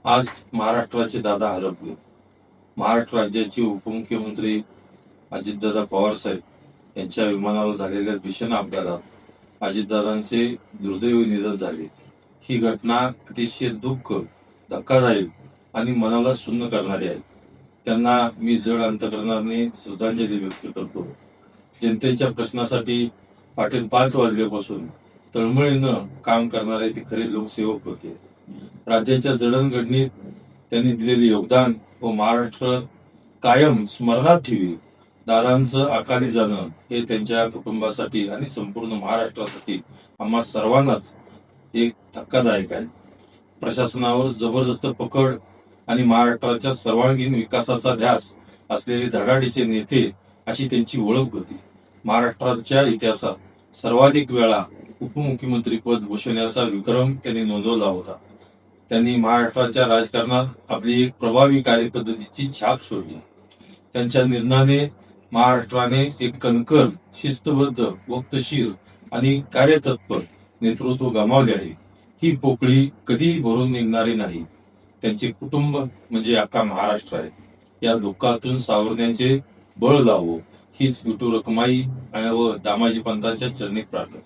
आज महाराष्ट्राचे दादा हरपले. महाराष्ट्र राज्याचे उपमुख्यमंत्री अजितदादा पवार साहेब यांच्या विमानावर झालेल्या भीषण अपघातात अजितदादांचे दुर्दैवी निधन झाले. ही घटना अतिशय दुःख, धक्कादायक आणि मनाला सुन्न करणारी आहे. त्यांना मी जड अंतकरणाने श्रद्धांजली व्यक्त करतो. जनतेच्या प्रश्नासाठी पाटील 5 वाजल्यापासून तळमळीनं काम करणारे ते खरे लोकसेवक होते. राज्याच्या जडणघडणीत त्यांनी दिलेले योगदान व महाराष्ट्र कायम स्मरणात ठेवी. दादांचं अकाली जाणं हे त्यांच्या कुटुंबासाठी आणि संपूर्ण महाराष्ट्रासाठी आम्हा सर्वांनाच एक धक्कादायक आहे. प्रशासनावर जबरदस्त पकड आणि महाराष्ट्राच्या सर्वांगीण विकासाचा ध्यास असलेले धडाडीचे नेते अशी त्यांची ओळख होती. महाराष्ट्राच्या इतिहासात सर्वाधिक वेळा उपमुख्यमंत्री पद भूषवण्याचा विक्रम त्यांनी नोंदवला होता. त्यांनी महाराष्ट्राच्या राजकारणात आपली एक प्रभावी कार्यपद्धतीची छाप सोडली. त्यांच्या निर्णयाने महाराष्ट्राने एक कणखर, शिस्तबद्ध, वक्तशीर आणि कार्यतत्पर नेतृत्व गमावले आहे. ही पोकळी कधी भरून निघणारी नाही. त्यांचे कुटुंब म्हणजे अख्खा महाराष्ट्र आहे. या दुःखातून सावरण्याचे बळ लावो हीच विठू रखुमाई व दामाजी पंतांच्या चरणी प्रार्थना.